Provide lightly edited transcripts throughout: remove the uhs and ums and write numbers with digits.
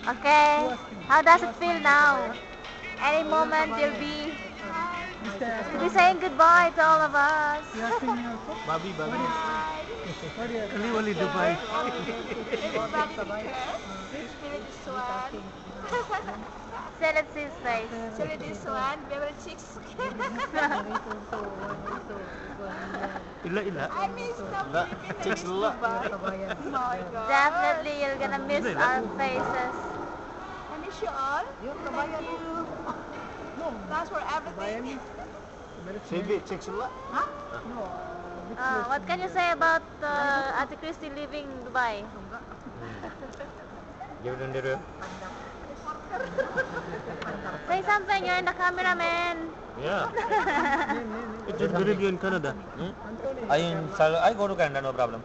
Okay. How does it feel now? Any moment you'll be saying goodbye to all of us. Babi. Only Dubai. Say, let's see his face. Actually, this one, very chicks. Ila. I miss the Chicks la. Oh my god. Definitely you're gonna miss our faces. I miss you all. Thank you. Thanks for everything. Silvi, chicks la. What can you say about Ate Christy leaving Dubai? Give it under. Say something, you're in the camera, man. Yeah. Just believe you in Canada. I go to Canada, no problem.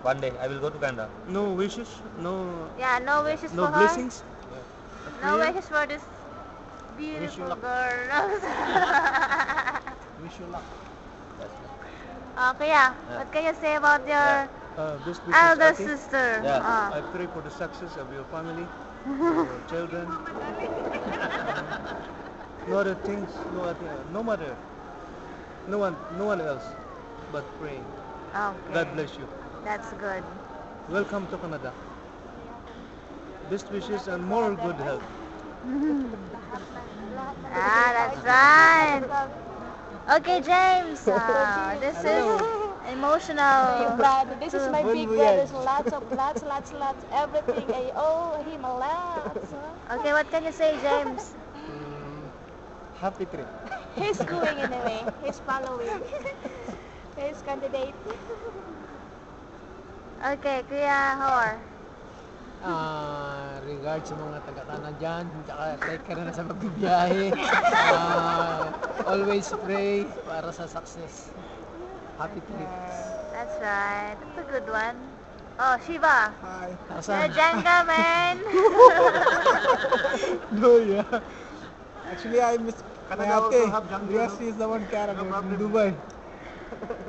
One day I will go to Canada. No wishes, no No wishes no for blessings. her. No wishes for this beautiful girl. Wish you luck. Kuya, what can you say about your Best wishes, elder Ate. sister? Yeah. I pray for the success of your family, your children. No other things, no matter. No one else, but praying. Okay. God bless you. That's good. Welcome to Canada. Best wishes and more good health. That's right. Okay, James. This is emotional. Brother, this is my Bon big voyage. brother. Lots, everything. I owe him a lot. Okay, what can you say, James? Happy trip. He's going anyway. He's following. He's candidate. Okay, Kuya Hor. Regards sa mga taga-Tana dyan, tsaka take ka na sa pagbibiyahe. Always pray para sa success. Happy trip. That's right. That's a good one. Oh, Shiva. Hi. You're a Jenga, man. No, yeah. Actually, I miss my Canada also have ate. jungle, Because no? she is the one caring No about in problem. Dubai.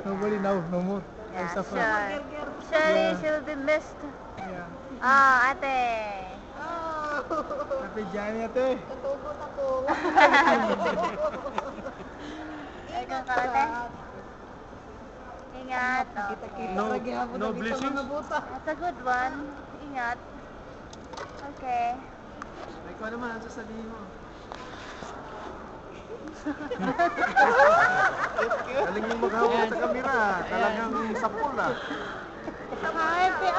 Nobody now, no more. Yeah, I suffer. sure. Surely Yeah. she'll be missed. Yeah. Ate. Happy journey, ate. Natugot ako. Ikaw ka, ate. Ingat. No blessings. That's a good one. Ingat. Okay. Ikaw naman, ang sasabihin mo. Galing mo maghawak sa kamera. Talagang sapul na. Hi, ate.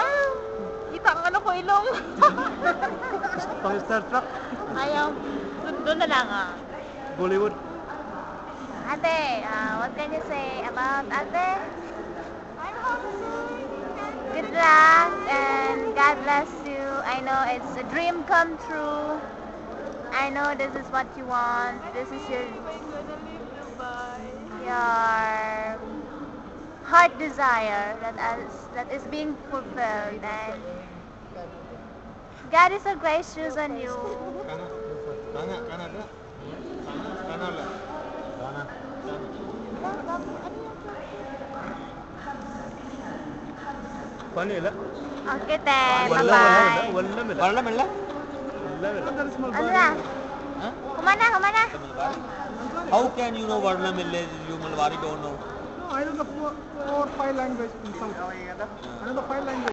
Kita ang ano ko ilong. Pang Star Trek, Ayaw. Doon na lang, Bollywood. Ate, what can you say about ate? Good luck and God bless you. I know it's a dream come true. I know this is what you want. This is your heart desire that is being fulfilled, and God is so gracious on you. Canada. Canada. Paano ila? Okay, then. Wala Bye-bye. mila. Wala man lang. Ano na? Huh? Kumana. How can you know Varna Millage? You Malwari don't know. No, I know the 4 or 5 languages in South. I know the 5 languages.